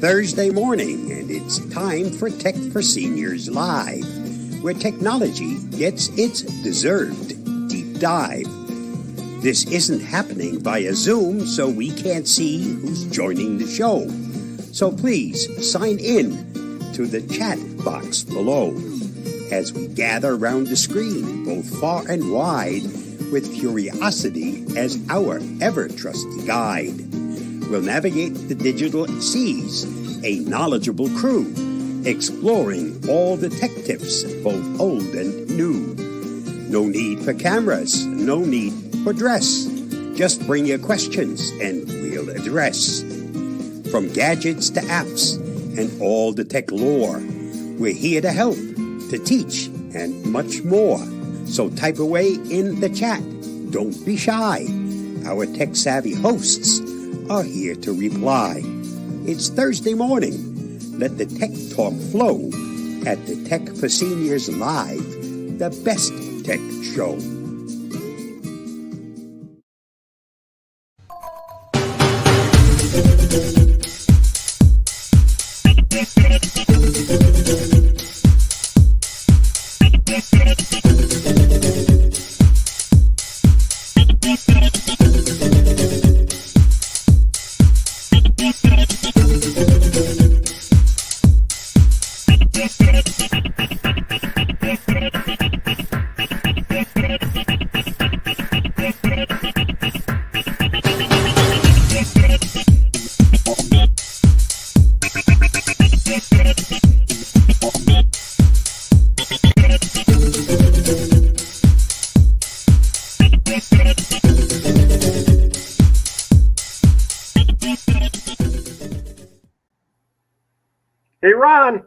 Thursday morning, and it's time for Tech for Seniors Live, where technology gets its deserved deep dive. This isn't happening via Zoom, so we can't see who's joining the show. So please sign in to the chat box below as we gather around the screen, both far and wide, with curiosity as our ever-trusty guide. We'll navigate the digital seas, a knowledgeable crew, exploring all the tech tips, both old and new. No need for cameras, no need for dress. Just bring your questions and we'll address. From gadgets to apps and all the tech lore, we're here to help, to teach, and much more. So type away in the chat. Don't be shy. Our tech-savvy hosts are here to reply. It's Thursday morning. Let the tech talk flow at the Tech for Seniors Live, the best tech show. Hey, Ron.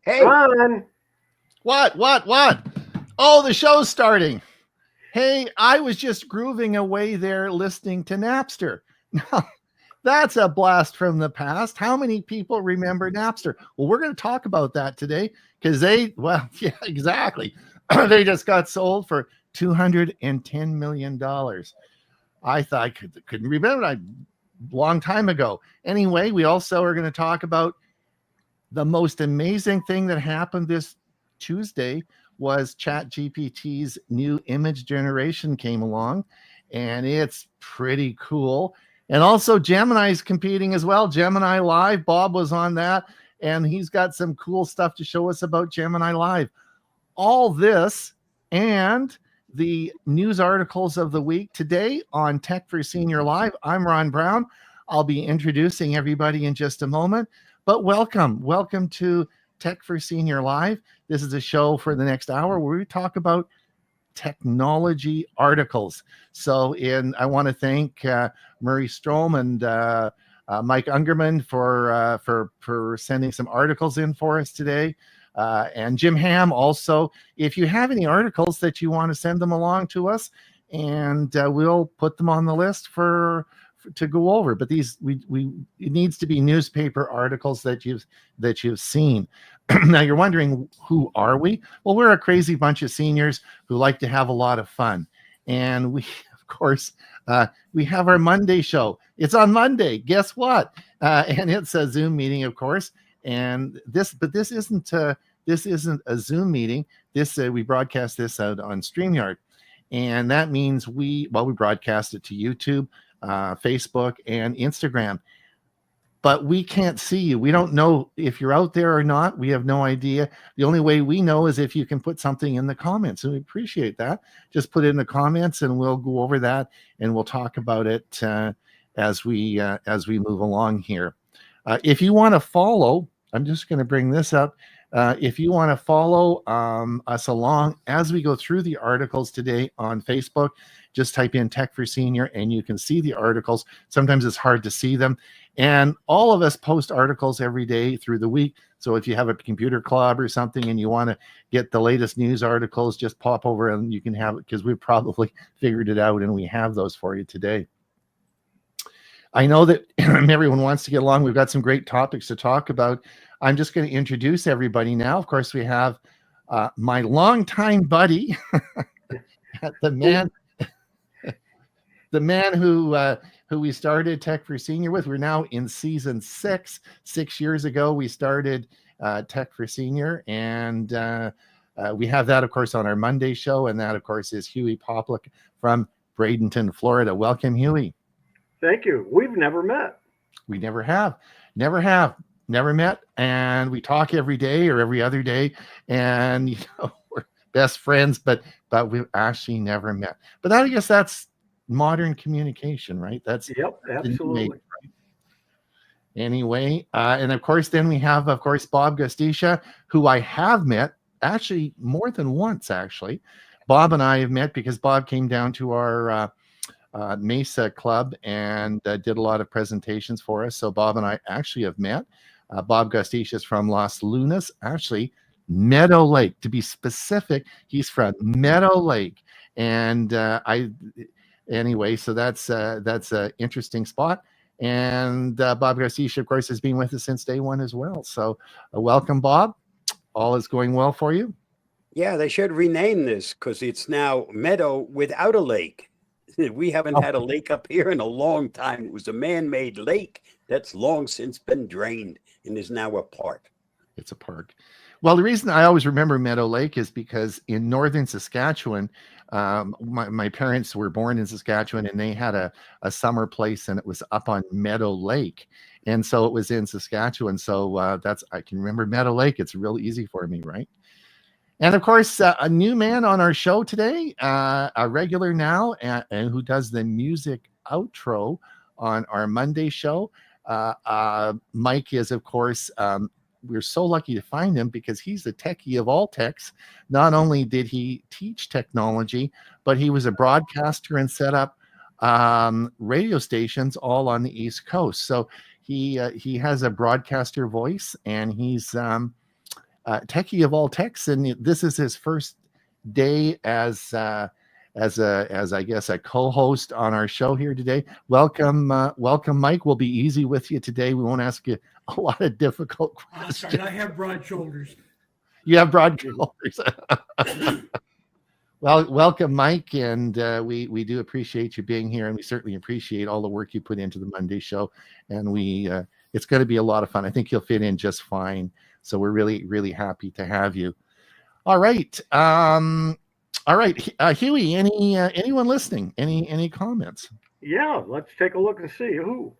Hey. Ron. What? Oh, the show's starting. Hey, I was just grooving away there listening to Napster. Now, that's a blast from the past. How many people remember Napster? Well, we're going to talk about that today because yeah, exactly. They just got sold for $210 million. I thought I couldn't remember that long time ago. Anyway, we also are going to talk about the most amazing thing that happened this Tuesday was ChatGPT's new image generation came along, and it's pretty cool. And also Gemini's competing as well. Gemini Live, Bob was on that, and he's got some cool stuff to show us about Gemini Live. All this and the news articles of the week today on Tech for Senior Live. I'm Ron Brown. I'll be introducing everybody in just a moment, but welcome to Tech for Senior Live. This is a show for the next hour where we talk about technology articles. So I want to thank Murray Strom and Mike Ungerman for sending some articles in for us today. And Jim Ham also. If you have any articles that you want to send them along to us, and we'll put them on the list to go over. But these it needs to be newspaper articles that you've seen. Now you're wondering, who are we? Well, we're a crazy bunch of seniors who like to have a lot of fun, and we of course we have our Monday show. It's on Monday. Guess what? And it's a Zoom meeting, of course. And this isn't a Zoom meeting. We broadcast this out on StreamYard, and that means we broadcast it to YouTube. Facebook, and Instagram. But we can't see you. We don't know if you're out there or not. We have no idea. The only way we know is if you can put something in the comments, and we appreciate that. Just put it in the comments, and we'll go over that, and we'll talk about it as we move along here. If you want to follow, I'm just going to bring this up. If you want to follow us along as we go through the articles today on Facebook, just type in Tech for Senior and you can see the articles. Sometimes it's hard to see them. And all of us post articles every day through the week. So if you have a computer club or something and you want to get the latest news articles, just pop over and you can have it, because we've probably figured it out and we have those for you today. I know that everyone wants to get along. We've got some great topics to talk about. I'm just going to introduce everybody now. Of course, we have my longtime buddy, the man who we started Tech for Senior with. We're now in season 6. 6 years ago, we started Tech for Senior, and we have that, of course, on our Monday show, and that, of course, is Hewie Poplock from Bradenton, Florida. Welcome, Hewie. Thank you. We've never met. We never have met, and we talk every day or every other day, and we're best friends, but we've actually never met. But I guess that's modern communication, right? That's absolutely right. Anyway, and of course, then we have, of course, Bob Gostischa, who I have met actually more than once. Actually, Bob and I have met because Bob came down to our Mesa Club and did a lot of presentations for us. So Bob and I actually have met. Bob Gostischa is from Los Lunas, actually Meadow Lake to be specific. He's from Meadow Lake, and anyway, so that's an interesting spot. And Bob Gostischa, of course, has been with us since day one as well. So welcome, Bob. All is going well for you? Yeah, they should rename this because it's now Meadow without a lake. We haven't had a lake up here in a long time. It was a man-made lake that's long since been drained and is now a park. It's a park. Well, the reason I always remember Meadow Lake is because in northern Saskatchewan, my parents were born in Saskatchewan, and they had a summer place, and it was up on Meadow Lake. And so it was in Saskatchewan. So I can remember Meadow Lake. It's real easy for me, right? And of course, a new man on our show today, a regular now, and who does the music outro on our Monday show. Mike is, of course, we're so lucky to find him because he's the techie of all techs. Not only did he teach technology, but he was a broadcaster and set up radio stations all on the East Coast. So he has a broadcaster voice, and he's techie of all techs, and this is his first day as I guess a co-host on our show here today. Welcome, Mike. We'll be easy with you today. We won't ask you a lot of difficult questions. I have broad shoulders. You have broad shoulders. Well, welcome, Mike, and we do appreciate you being here, and we certainly appreciate all the work you put into the Monday show, and it's going to be a lot of fun. I think you'll fit in just fine. So we're really, really happy to have you. All right. Hewie, anyone listening? Any comments? Yeah, let's take a look and see who.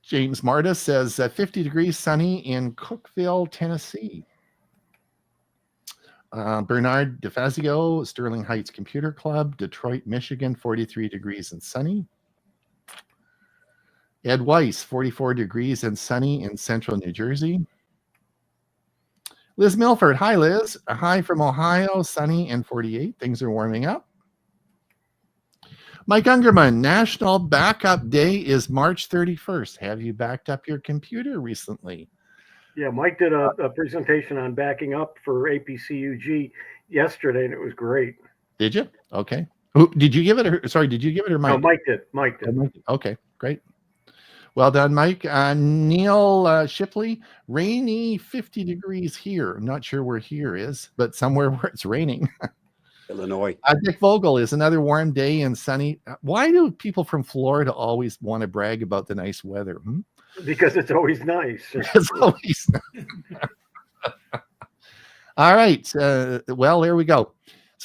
James Marta says 50 degrees sunny in Cookeville, Tennessee. Bernard DeFazio, Sterling Heights Computer Club, Detroit, Michigan, 43 degrees and sunny. Ed Weiss, 44 degrees and sunny in central New Jersey. Liz Milford. Hi, Liz. Hi from Ohio, sunny and 48. Things are warming up. Mike Ungerman, National Backup Day is March 31st. Have you backed up your computer recently? Yeah, Mike did a presentation on backing up for APCUG yesterday, and it was great. Did you? Okay. Did you give it or Mike? No, Mike did. Mike did. Okay, great. Well done, Mike. Neil Shipley, rainy 50 degrees here. I'm not sure where here is, but somewhere where it's raining. Illinois. Dick Vogel is another warm day and sunny. Why do people from Florida always want to brag about the nice weather? Because it's always nice. It's always nice. All right. Well, there we go.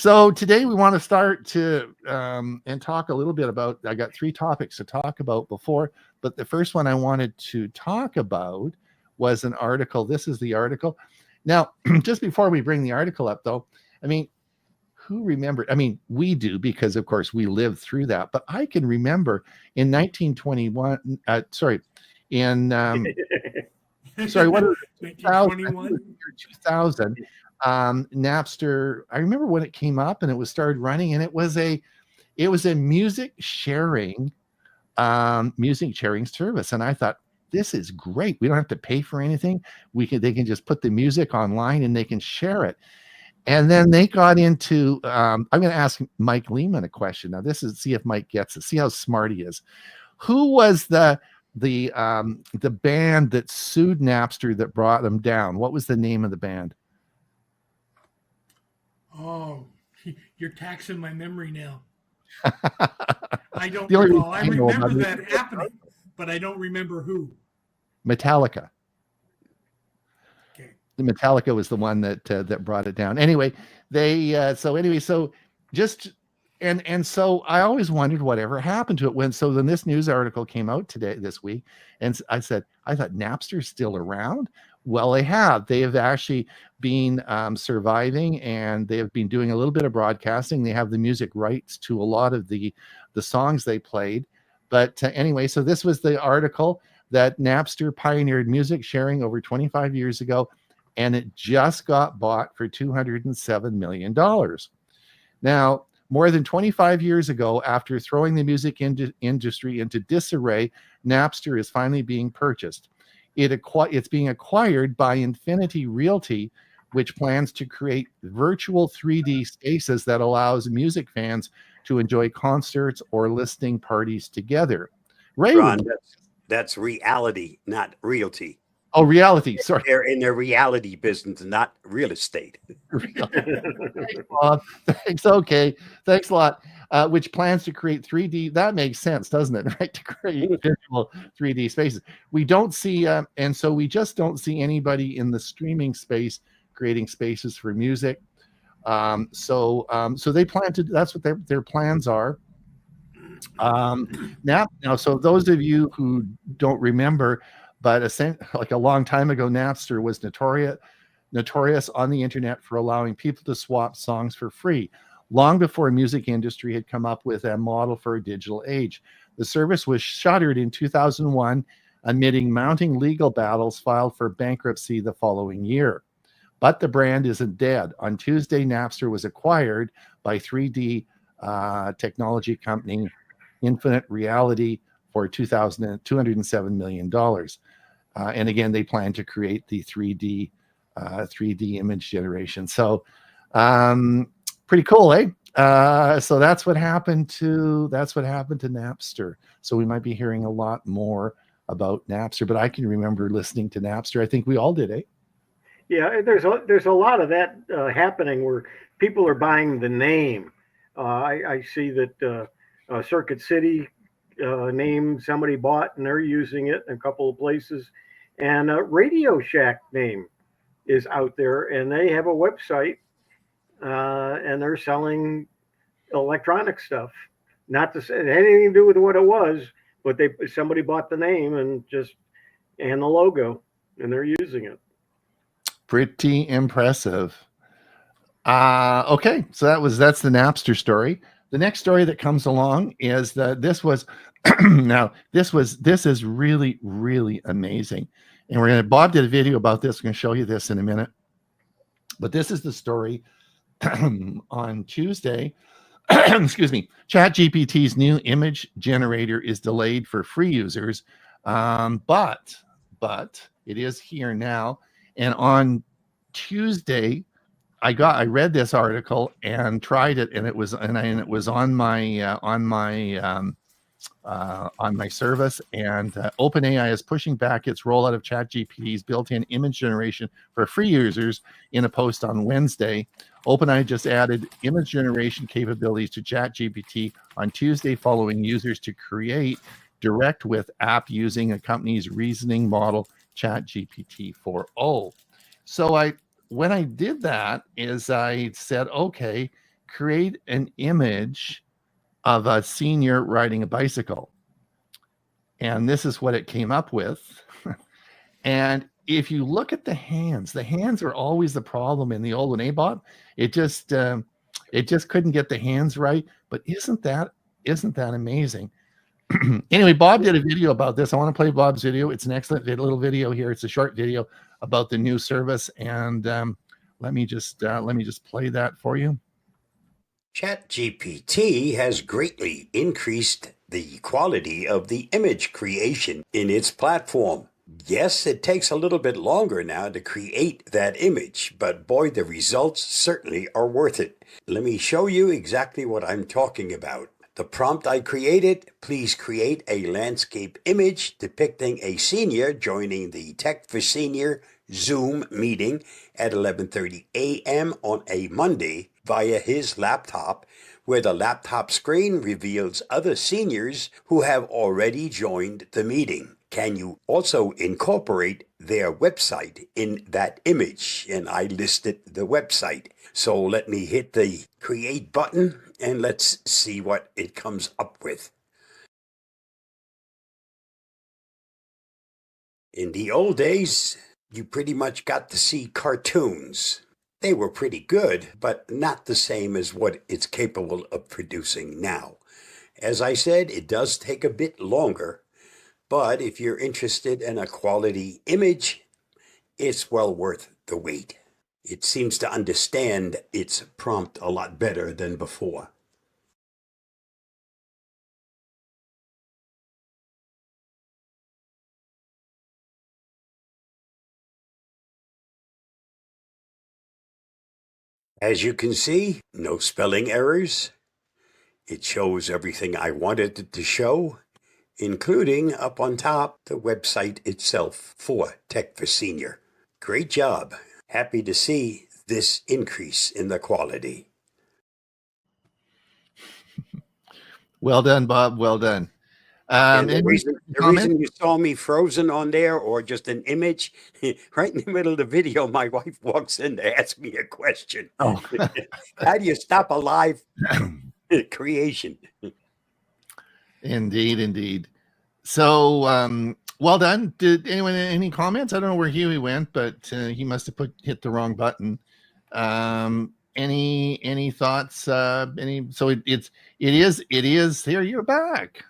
So today we want to start to and talk a little bit about. I got 3 topics to talk about before, but the first one I wanted to talk about was an article. This is the article. Now, just before we bring the article up, though, I mean, who remembered? I mean, we do because, of course, we lived through that. But I can remember in 1921. In sorry, what is it? 1921. 2000. Napster. I remember when it came up and it was started running, and it was a music sharing service, and I thought, this is great. We don't have to pay for anything. They can just put the music online and they can share it. And then they got into. I'm going to ask Mike Leaman a question now. See if Mike gets it. See how smart he is. Who was the band that sued Napster that brought them down? What was the name of the band? Oh, you're taxing my memory now. I don't The only recall. reason I I know remember about it- that happening, but I don't remember who. Metallica. Okay. The Metallica was the one that brought it down. Anyway, so I always wondered whatever happened to it when this news article came out this week, and I thought Napster's still around. Well, they have actually been surviving, and they have been doing a little bit of broadcasting. They have the music rights to a lot of the songs they played. But anyway, so this was the article that Napster pioneered music sharing over 25 years ago, and it just got bought for $207 million. Now, more than 25 years ago, after throwing the music industry into disarray, Napster is finally being purchased. It's being acquired by Infinity Realty, which plans to create virtual 3D spaces that allows music fans to enjoy concerts or listening parties together. Ray, Ron, that's reality, not realty. oh, reality. Sorry. They're in their reality business, not real estate. Thanks, Bob. Thanks. Okay. Thanks a lot. Which plans to create 3D. That makes sense, doesn't it? Right? To create virtual 3D spaces. We don't see, and so we just don't see anybody in the streaming space creating spaces for music. So they plan to. That's what their plans are. Now, so those of you who don't remember, but like a long time ago, Napster was notorious on the internet for allowing people to swap songs for free, long before the music industry had come up with a model for a digital age. The service was shuttered in 2001, amidst mounting legal battles filed for bankruptcy the following year. But the brand isn't dead. On Tuesday, Napster was acquired by 3D technology company Infinite Reality for $207 million. And again, they plan to create the 3D image generation. So pretty cool, eh? So that's what happened to Napster. So we might be hearing a lot more about Napster, but I can remember listening to Napster. I think we all did, eh? Yeah, there's a lot of that happening where people are buying the name. I see that Circuit City name somebody bought and they're using it in a couple of places, and Radio Shack name is out there, and they have a website and they're selling electronic stuff. Not to say it had anything to do with what it was, but somebody bought the name and the logo, and they're using it. Pretty impressive. Okay, so that's the Napster story. The next story that comes along is that this is really, really amazing. And Bob did a video about this. We're going to show you this in a minute. But this is the story on Tuesday. Excuse me. ChatGPT's new image generator is delayed for free users. But it is here now. And on Tuesday, I read this article and tried it, and it was on my service. And OpenAI is pushing back its rollout of ChatGPT's built-in image generation for free users in a post on Wednesday. OpenAI just added image generation capabilities to ChatGPT on Tuesday, following users to create direct with app using a company's reasoning model, ChatGPT 4o. So when I did that is I said, okay, create an image of a senior riding a bicycle. And this is what it came up with. And if you look at the hands are always the problem in the old one, eh, Bob? It just couldn't get the hands right. But isn't that amazing? Anyway, Bob did a video about this. I want to play Bob's video. It's an excellent little video here. It's a short video about the new service, and let me just play that for you. ChatGPT has greatly increased the quality of the image creation in its platform. Yes, it takes a little bit longer now to create that image, but boy, the results certainly are worth it. Let me show you exactly what I'm talking about. The prompt I created: please create a landscape image depicting a senior joining the Tech for Senior Zoom meeting at 11:30 a.m. on a Monday via his laptop, where the laptop screen reveals other seniors who have already joined the meeting. Can you also incorporate their website in that image? And I listed the website. So let me hit the create button and let's see what it comes up with. In the old days, you pretty much got to see cartoons. They were pretty good, but not the same as what it's capable of producing now. As I said, it does take a bit longer, but if you're interested in a quality image, it's well worth the wait. It seems to understand its prompt a lot better than before. As you can see, no spelling errors. It shows everything I wanted it to show, including up on top the website itself for Tech for Senior. Great job. Happy to see this increase in the quality. Well done, Bob. Well done. And the reason you saw me frozen on there, or just an image, right in the middle of the video, my wife walks in to ask me a question. Oh. How do you stop a live creation? Indeed. So, well done. Did anyone any comments? I don't know where Hewie went, but he must have hit the wrong button. Any thoughts? So it is. Here, you're back.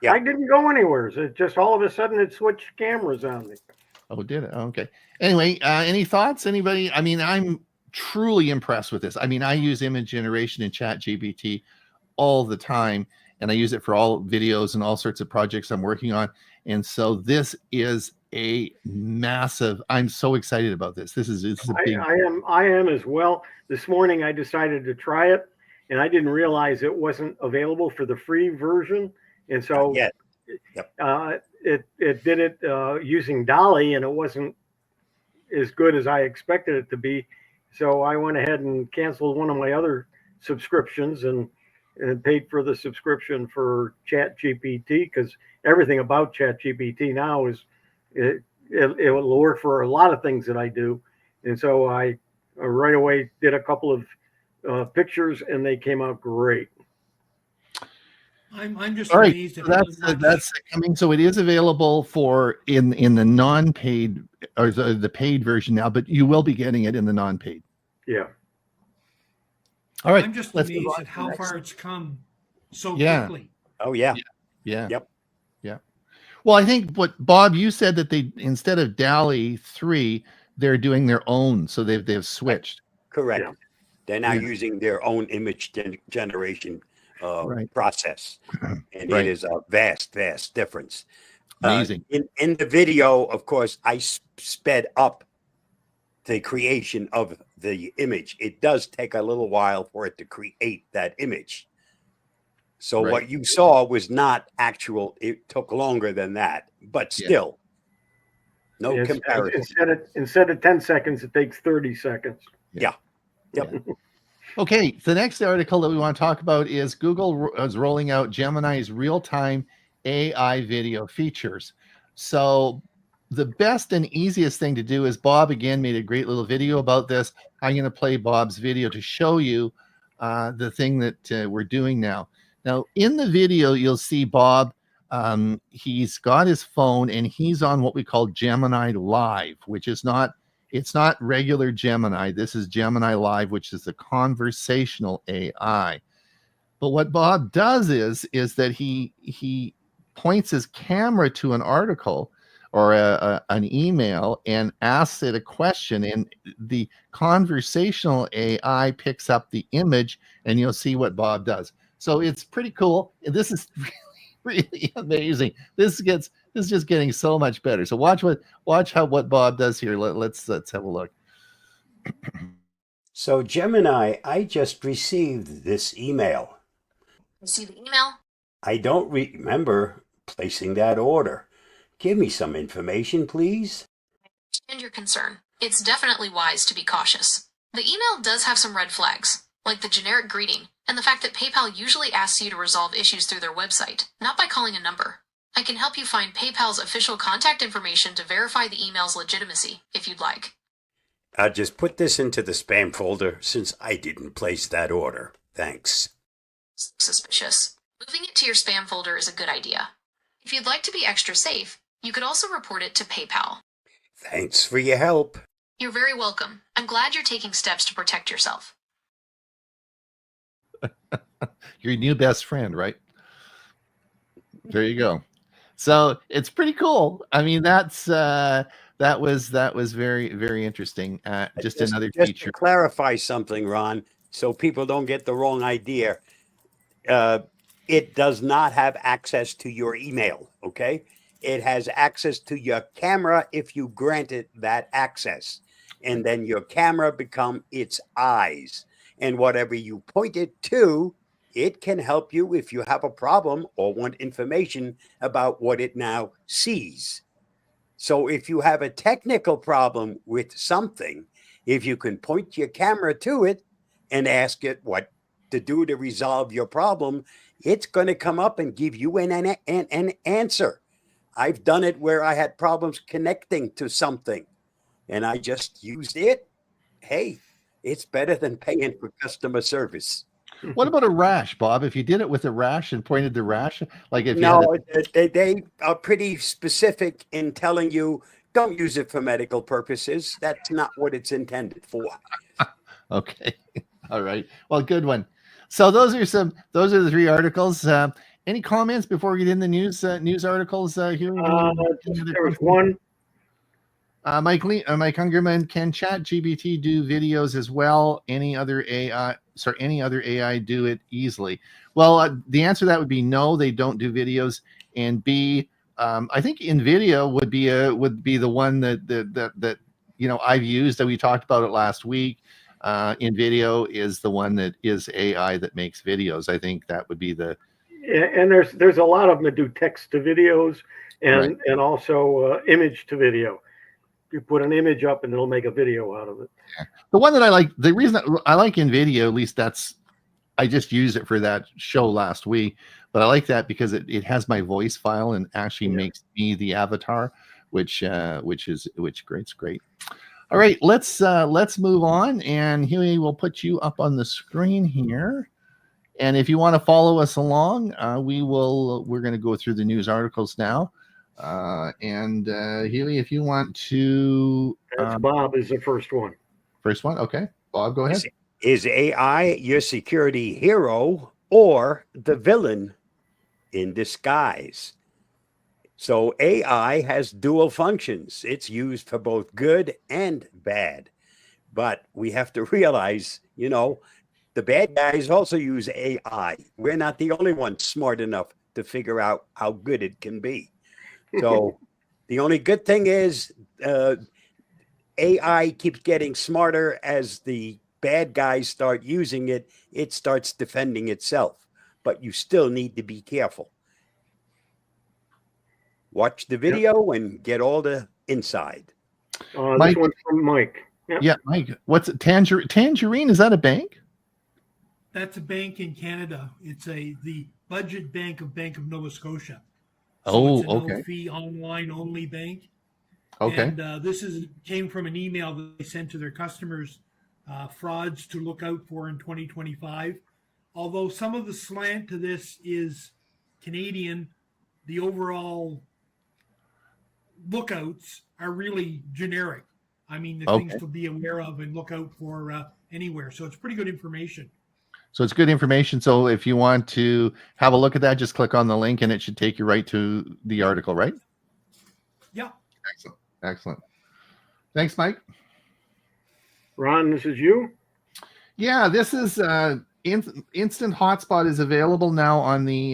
Yeah. I didn't go anywhere. It just all of a sudden it switched cameras on me. Oh, did it? Okay. Anyway, any thoughts? Anybody? I mean, I'm truly impressed with this. I mean, I use image generation in ChatGPT all the time, and I use it for all videos and all sorts of projects I'm working on. And so this is a massive. I'm so excited about this. This is a big. I am as well. This morning I decided to try it, and I didn't realize it wasn't available for the free version. And so Yep. it did it using Dolly, and it wasn't as good as I expected it to be. So I went ahead and canceled one of my other subscriptions and paid for the subscription for ChatGPT, because everything about ChatGPT now is it will work for a lot of things that I do. And so I right away did a couple of pictures, and they came out great. I'm just all right. amazed. So that's coming. So it is available for in the non-paid or the paid version now, but you will be getting it in the non-paid. Yeah. All right. I'm just amazed at how far it's come so quickly. Oh yeah. Yeah. Yep. Yeah. Well, I think what Bob, you said that they, instead of DALL-E 3, they're doing their own. So they've switched. Correct. Yeah. They're now using their own image generation process, and it is a vast difference. Amazing. In the video, of course, I sped up the creation of the image. It does take a little while for it to create that image. So what you saw was not actual. It took longer than that, but still, no comparison. Instead of 10 seconds, it takes 30 seconds. Yeah. Yep. Yeah. Okay, the next article that we want to talk about is Google is rolling out Gemini's real-time AI video features. So the best and easiest thing to do is, Bob again made a great little video about this. I'm going to play Bob's video to show you the thing that we're doing now. Now, in the video, you'll see Bob. He's got his phone and he's on what we call Gemini Live, which is not, it's not regular Gemini. This is Gemini Live, which is a conversational AI. But what Bob does is that he points his camera to an article or an email and asks it a question, and the conversational AI picks up the image, and you'll see what Bob does. So it's pretty cool. This is really amazing. This is just getting so much better. So watch what Bob does here. Let's have a look. So Gemini, I just received this email. You see the email? I don't remember placing that order. Give me some information, please. I understand your concern. It's definitely wise to be cautious. The email does have some red flags, like the generic greeting, and the fact that PayPal usually asks you to resolve issues through their website, not by calling a number. I can help you find PayPal's official contact information to verify the email's legitimacy, if you'd like. I'll just put this into the spam folder since I didn't place that order. Thanks. Suspicious. Moving it to your spam folder is a good idea. If you'd like to be extra safe, you could also report it to PayPal. Thanks for your help. You're very welcome. I'm glad you're taking steps to protect yourself. Your new best friend, right? There you go. So it's pretty cool. I mean, that was very, very interesting. Just another just feature. To clarify something, Ron, so people don't get the wrong idea. It does not have access to your email, okay? It has access to your camera if you grant it that access. And then your camera become its eyes. And whatever you point it to, it can help you if you have a problem or want information about what it now sees. So if you have a technical problem with something, if you can point your camera to it and ask it what to do to resolve your problem, it's going to come up and give you an answer. I've done it where I had problems connecting to something and I just used it. Hey, it's better than paying for customer service. What about a rash, Bob? If you did it with a rash and pointed the rash, like if no, they are pretty specific in telling you don't use it for medical purposes. That's not what it's intended for. Okay. All right. Well, good one. So those are the three articles. Any comments before we get in the news articles? Here there was one. Mike Hungerman, can ChatGPT do videos as well? Any other AI do it easily? Well, the answer to that would be no, they don't do videos. And B, I think InVideo would be the one that I've used, that we talked about it last week. InVideo is the one that is AI that makes videos. I think that would be the. Yeah, and there's a lot of them that do text to videos and also image to video. You put an image up and it'll make a video out of it. Yeah. The one that I like, the reason I like InVideo, at least I just used it for that show last week, but I like that because it has my voice file and actually makes me the avatar, which is great. All right, let's move on, and Hewie will put you up on the screen here. And if you want to follow us along, we're going to go through the news articles now. And Hewie, if you want to, Bob is the first one. First one, okay. Bob, go ahead. Is AI your security hero or the villain in disguise? So AI has dual functions. It's used for both good and bad. But we have to realize, the bad guys also use AI. We're not the only ones smart enough to figure out how good it can be. So the only good thing is AI keeps getting smarter as the bad guys start using it. It starts defending itself. But you still need to be careful. Watch the video and get all the inside. This one's from Mike. Yep. Yeah, Mike. What's it? Tangerine? Is that a bank? That's a bank in Canada. It's the budget bank of Nova Scotia. So it's a no-fee online only bank. Okay. And this came from an email that they sent to their customers frauds to look out for in 2025. Although some of the slant to this is Canadian, the overall lookouts are really generic. I mean, the things to be aware of and look out for anywhere. So it's pretty good information. So it's good information. So if you want to have a look at that, just click on the link and it should take you right to the article, right? Yeah. Excellent. Excellent. Thanks, Mike. Ron, this is you? Yeah, this is Instant Hotspot is available now on the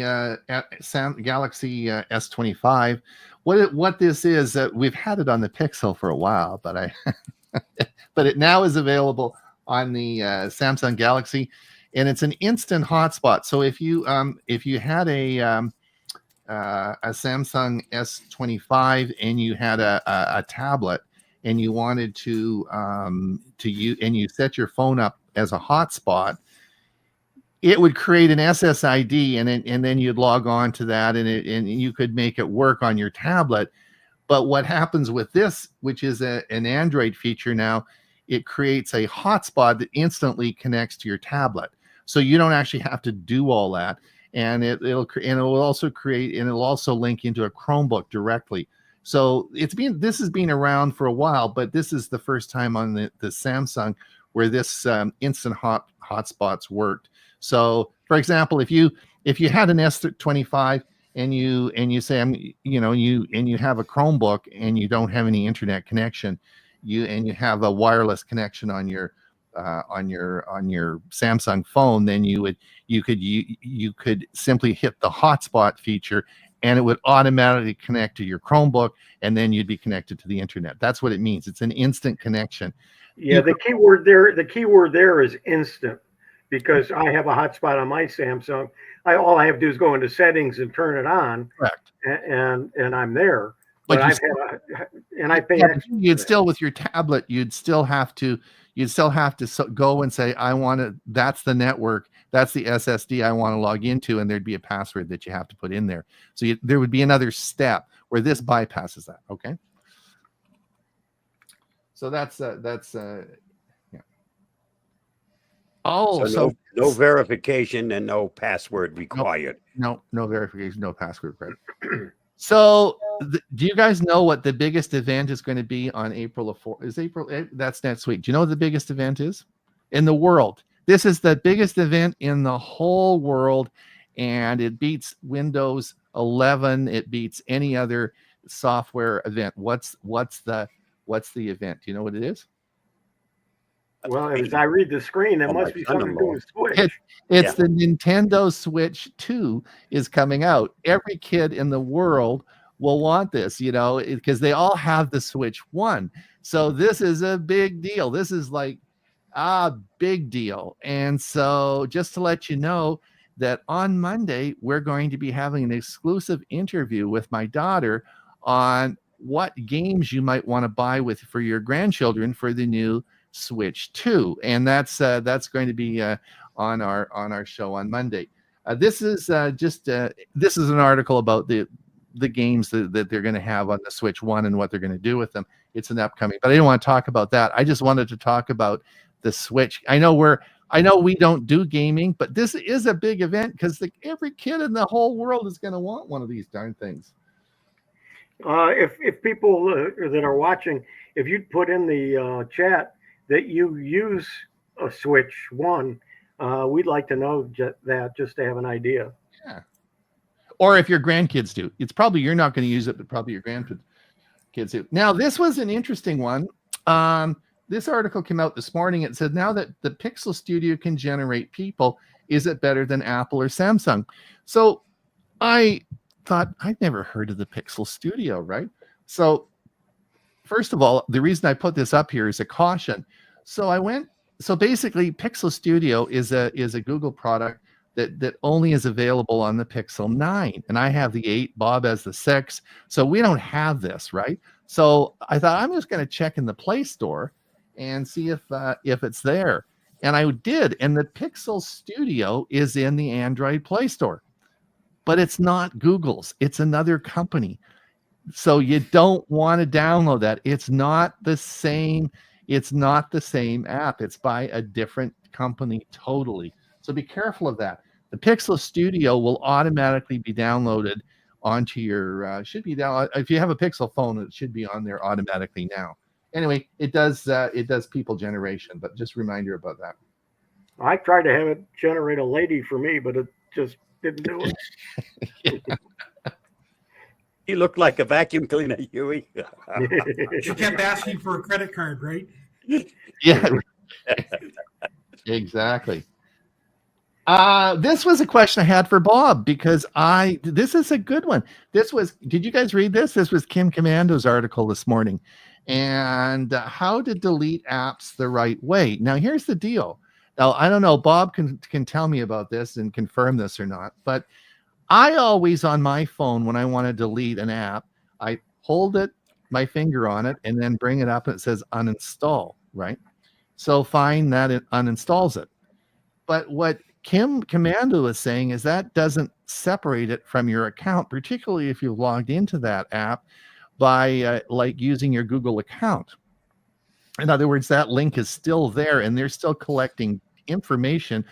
Galaxy S25. What this is, we've had it on the Pixel for a while, but but it now is available on the Samsung Galaxy, and it's an instant hotspot. So if you had a Samsung S25 and you had a tablet and you wanted to use, and you set your phone up as a hotspot, it would create an SSID and then you'd log on to that and you could make it work on your tablet. But what happens with this, which is an Android feature now, it creates a hotspot that instantly connects to your tablet. So you don't actually have to do all that. And it'll also link into a Chromebook directly. So this has been around for a while, but this is the first time on the Samsung where this instant hotspots worked. So, for example, if you had an S25 and you say you have a Chromebook and you don't have any internet connection, you have a wireless connection on your Samsung phone, then you could simply hit the hotspot feature and it would automatically connect to your Chromebook, and then you'd be connected to the internet. That's what it means. It's an instant connection. Yeah, the keyword there is instant, because I have a hotspot on my Samsung. All I have to do is go into settings and turn it on. Correct. And I'm there. But I pay extra. You'd still, with your tablet, you'd still have to go and say, that's the network, that's the SSD I want to log into, and there'd be a password that you have to put in there. So there would be another step where this bypasses that. Okay. So that's yeah. Oh, so no verification and no password required. No verification, no password. Right. So, do you guys know what the biggest event is going to be on April 4th? Is April? That's next week. Do you know what the biggest event is in the world? This is the biggest event in the whole world, and it beats Windows 11. It beats any other software event. What's the event? Do you know what it is? Well, as I read the screen, it must be something to do with Switch. It's the Nintendo Switch 2 is coming out. Every kid in the world will want this, because they all have the Switch 1. So this is a big deal. This is like a big deal. And so just to let you know that on Monday, we're going to be having an exclusive interview with my daughter on what games you might want to buy for your grandchildren for the new Switch 2, and that's going to be on our show on Monday. This is an article about the games that they're going to have on the Switch 1 and what they're going to do with them. It's an upcoming, but I didn't want to talk about that. I just wanted to talk about the Switch. I know we don't do gaming, but this is a big event because every kid in the whole world is going to want one of these darn things. If people that are watching, if you'd put in the chat that you use a Switch 1, we'd like to know that, just to have an idea. Yeah. Or if your grandkids do. It's probably you're not going to use it, but probably your grandkids do. Now, this was an interesting one. This article came out this morning. It said, now that the Pixel Studio can generate people, is it better than Apple or Samsung? So I thought, I'd never heard of the Pixel Studio, right? So first of all, the reason I put this up here is a caution. So basically Pixel Studio is a Google product that only is available on the Pixel 9. And I have the 8, Bob has the 6. So we don't have this, right? So I thought, I'm just going to check in the Play Store and see if it's there. And I did. And the Pixel Studio is in the Android Play Store. But it's not Google's. It's another company. So you don't want to download that. It's not the same. It's not the same app. It's by a different company totally. So be careful of that. The Pixel Studio will automatically be downloaded onto your should be down if you have a Pixel phone. It should be on there automatically now. Anyway, it does people generation, but just reminder about that. I tried to have it generate a lady for me, but it just didn't do it. You look like a vacuum cleaner, Hewie. She kept asking for a credit card, right? Yeah, exactly. This was a question I had for Bob because this is a good one. Did you guys read this? This was Kim Commando's article this morning, and how to delete apps the right way. Now, here's the deal. Now, I don't know, Bob can tell me about this and confirm this or not, but I always on my phone, when I want to delete an app, I hold my finger on it, and then bring it up and it says uninstall, right? So find that it uninstalls it. But what Kim Commando is saying is that doesn't separate it from your account, particularly if you've logged into that app by like using your Google account. In other words, that link is still there and they're still collecting information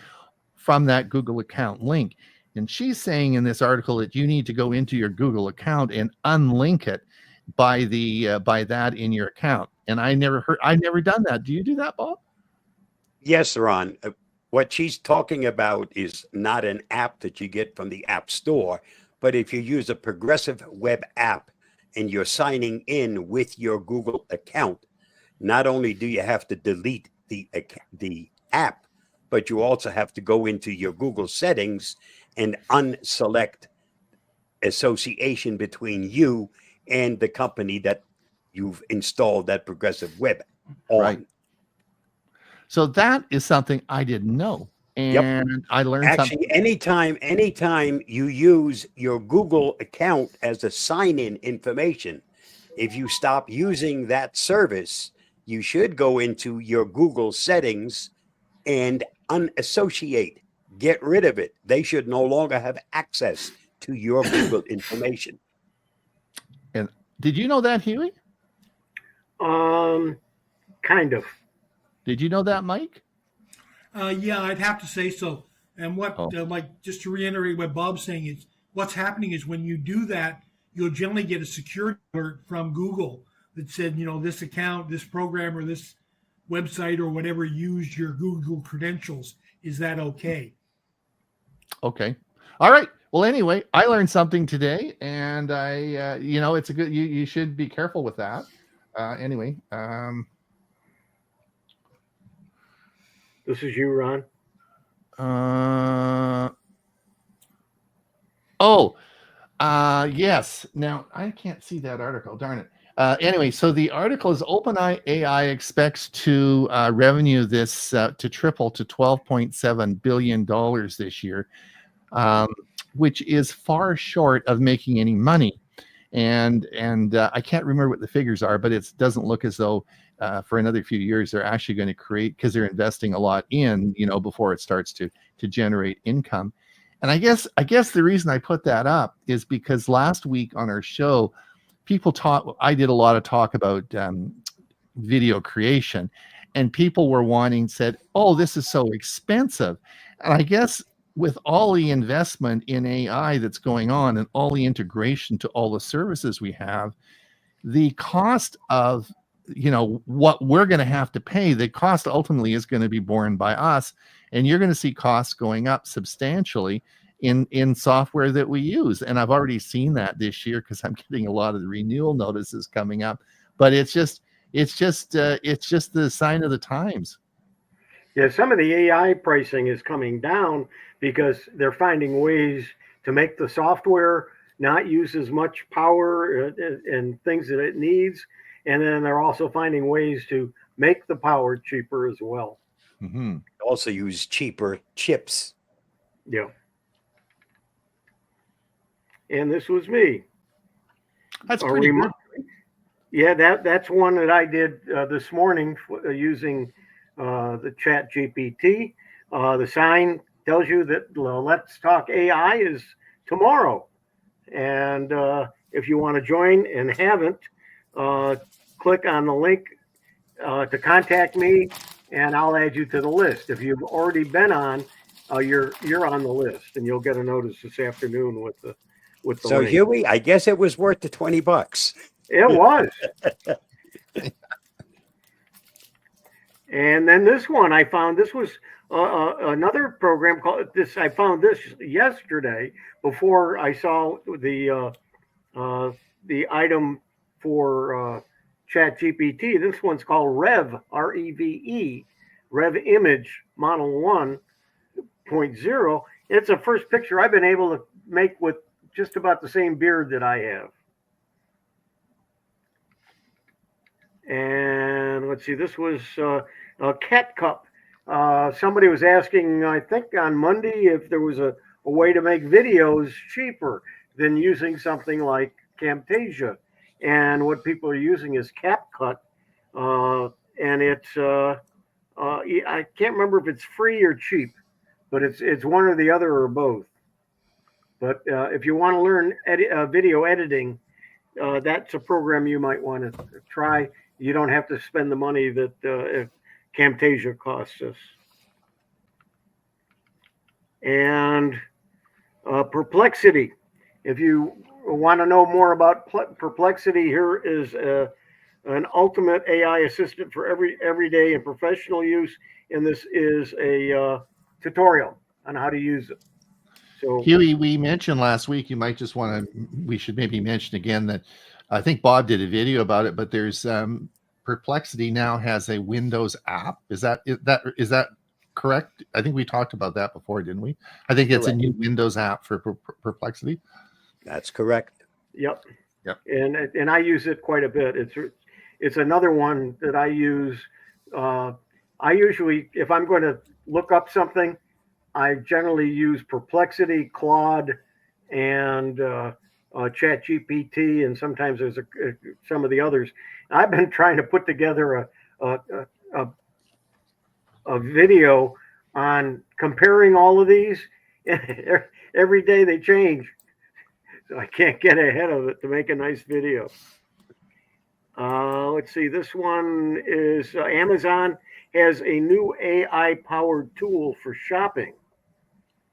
from that Google account link. And she's saying in this article that you need to go into your Google account and unlink it by that in your account. And I've never done that. Do you do that, Bob? Yes, Ron. What she's talking about is not an app that you get from the App Store, but if you use a progressive web app and you're signing in with your Google account, not only do you have to delete the app, but you also have to go into your Google settings and unselect association between you and the company that you've installed that progressive web on. Right. So that is something I didn't know. And yep. I learned something. Anytime you use your Google account as a sign-in information, if you stop using that service, you should go into your Google settings and unassociate. Get rid of it. They should no longer have access to your Google information. And did you know that, Hewie? Kind of. Did you know that, Mike? Yeah, I'd have to say so. And like just to reiterate what Bob's saying is, what's happening is when you do that, you'll generally get a security alert from Google that said, this account, this program, or this website or whatever used your Google credentials. Is that okay? Okay. All right. Well, anyway, I learned something today, and it's a good. You should be careful with that. Anyway. This is you, Ron. Yes. Now, I can't see that article. Darn it. Anyway, so the article is OpenAI expects to revenue this to triple to $12.7 billion this year, which is far short of making any money. And I can't remember what the figures are, but it doesn't look as though for another few years they're actually going to create, because they're investing a lot in, before it starts to generate income. And I guess the reason I put that up is because last week on our show, I did a lot of talk about video creation, and people were said, oh, this is so expensive. And I guess with all the investment in AI that's going on and all the integration to all the services we have, the cost of, what we're going to have to pay, the cost ultimately is going to be borne by us. And you're going to see costs going up substantially in software that we use. And I've already seen that this year because I'm getting a lot of the renewal notices coming up. But it's just the sign of the times. Yeah, some of the AI pricing is coming down because they're finding ways to make the software not use as much power and things that it needs. And then they're also finding ways to make the power cheaper as well. Mm-hmm. Also use cheaper chips. Yeah. And this was me. That's pretty good. Yeah, that's one that I did this morning using the Chat GPT. The sign tells you that Let's Talk AI is tomorrow. And if you want to join and haven't, click on the link to contact me, and I'll add you to the list. If you've already been on, you're on the list, and you'll get a notice this afternoon with the So link. Hewie, I guess it was worth the $20. It was. And then this one I found. This was another program called this. I found this yesterday before I saw the item for ChatGPT. This one's called Rev, R-E-V-E, Rev Image Model 1.0. It's a first picture I've been able to make with just about the same beard that I have. And let's see, this was a cat cup. Somebody was asking, I think on Monday, if there was a way to make videos cheaper than using something like Camtasia. And what people are using is CapCut. And it's, I can't remember if it's free or cheap, but it's one or the other or both. But if you want to learn video editing, that's a program you might want to try. You don't have to spend the money that Camtasia costs us. And Perplexity. If you want to know more about Perplexity, here is an ultimate AI assistant for everyday and professional use. And this is a tutorial on how to use it. So, Hewie, we mentioned last week, we should maybe mention again that I think Bob did a video about it, but there's Perplexity now has a Windows app. Is that correct? I think we talked about that before, didn't we? I think it's a new Windows app for Perplexity. That's correct. Yep. Yep. And I use it quite a bit. It's another one that I use. I usually, if I'm going to look up something, I generally use Perplexity, Claude, and ChatGPT, and sometimes there's some of the others. I've been trying to put together a video on comparing all of these. Every day they change, so I can't get ahead of it to make a nice video. Let's see. This one is Amazon has a new AI-powered tool for shopping.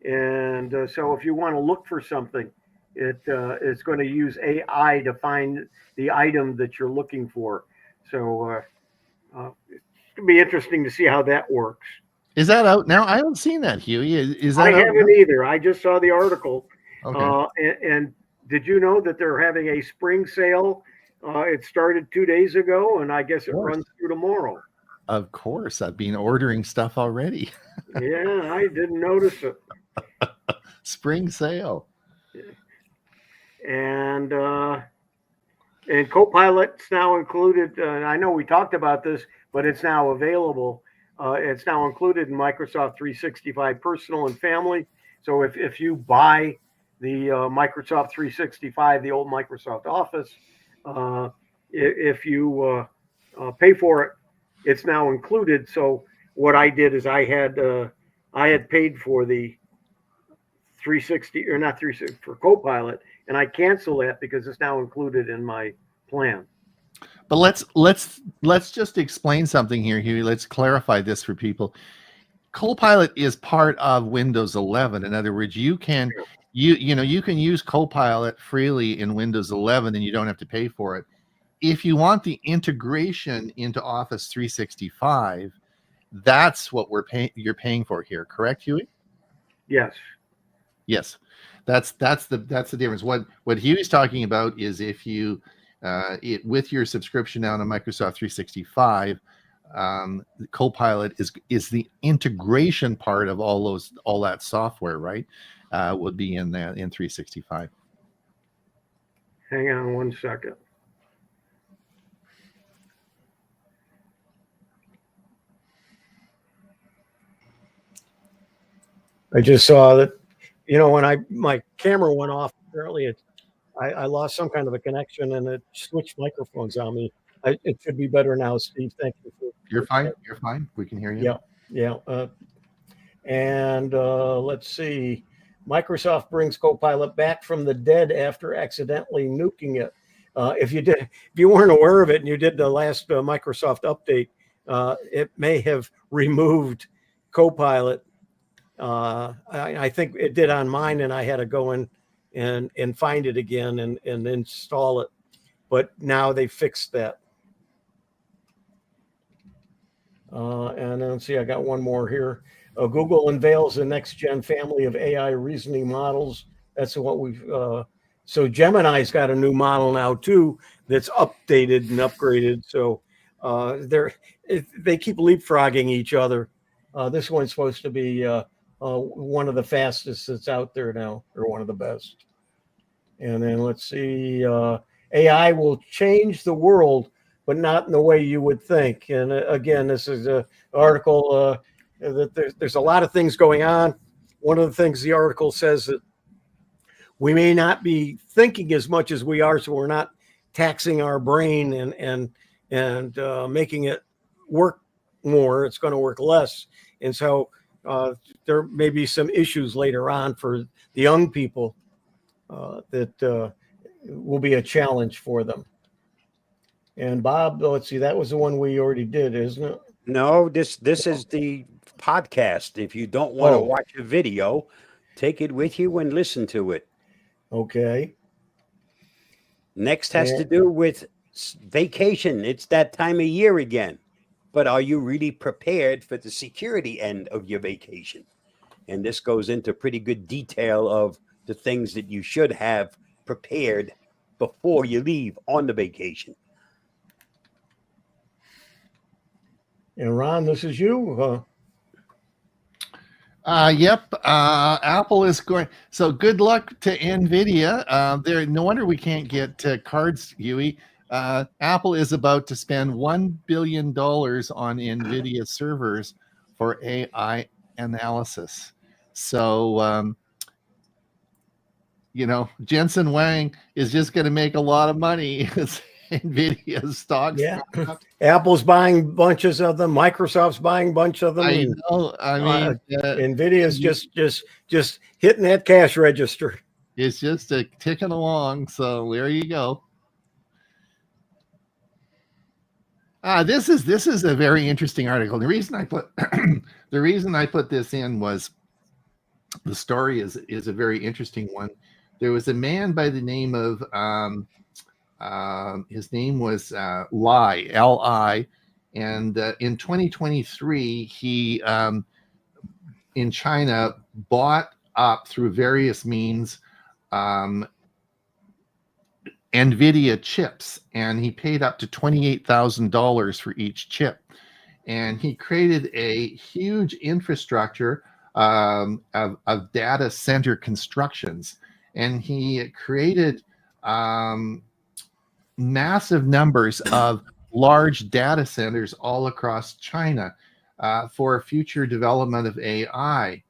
And so if you want to look for something, it's going to use AI to find the item that you're looking for. So it'll be interesting to see how that works. Is that out now? I haven't seen that, Huey. Is that I out haven't either. I just saw the article. Okay. And did you know that they're having a spring sale? It started 2 days ago, and I guess it runs through tomorrow. Of course. I've been ordering stuff already. Yeah, I didn't notice it. Spring sale. And Copilot's now included. I know we talked about this, but it's now available. It's now included in Microsoft 365 Personal and Family. So if you buy the Microsoft 365, the old Microsoft Office, if you pay for it, it's now included. So what I did is I had paid for the 360 or not 360 for Copilot, and I cancel that because it's now included in my plan. But let's just explain something here, Huey. Let's clarify this for people. Copilot is part of Windows 11. In other words, you can use Copilot freely in Windows 11 and you don't have to pay for it. If you want the integration into Office 365, that's what you're paying for here, correct, Huey? Yes. Yes. That's the difference. What Huey's talking about is if you with your subscription now to Microsoft 365, Copilot is the integration part of all that software, right? Would be in 365. Hang on one second. I just saw that, when my camera went off, apparently I lost some kind of a connection and it switched microphones on me. It should be better now, Steve. Thank you. You're fine. You're fine. We can hear you. Yeah. And let's see. Microsoft brings Copilot back from the dead after accidentally nuking it. If you weren't aware of it and you did the last Microsoft update, it may have removed Copilot. I think it did on mine, and I had to go in and find it again and install it. But now they fixed that. And then see, I got one more here. Google unveils the next gen family of AI reasoning models. That's what we've. So Gemini's got a new model now too that's updated and upgraded. So they keep leapfrogging each other. This one's supposed to be one of the fastest that's out there now, or one of the best. And then let's see, AI will change the world, but not in the way you would think. And again, this is an article that there's a lot of things going on. One of the things the article says that we may not be thinking as much as we are, so we're not taxing our brain and making it work more. It's going to work less. And so there may be some issues later on for the young people that will be a challenge for them. And Bob, let's see, that was the one we already did, isn't it? No, this is the podcast. If you don't want to watch a video, take it with you and listen to it. Okay. Next has to do with vacation. It's that time of year again. But are you really prepared for the security end of your vacation? And this goes into pretty good detail of the things that you should have prepared before you leave on the vacation. And Ron, this is you. Yep. Apple is going. So good luck to NVIDIA. There. No wonder we can't get cards, Hewie. Apple is about to spend $1 billion on NVIDIA servers for AI analysis. So, Jensen Huang is just going to make a lot of money as NVIDIA stocks. Yeah. Apple's buying bunches of them. Microsoft's buying a bunch of them. I know. I mean, NVIDIA's just hitting that cash register. It's just ticking along. So there you go. This is a very interesting article. The reason I put this in was the story is a very interesting one. There was a man by the name of his name was Li, L-I, and in 2023 he in China bought up through various means NVIDIA chips, and he paid up to $28,000 for each chip. And he created a huge infrastructure of data center constructions. And he created massive numbers of large data centers all across China for future development of AI.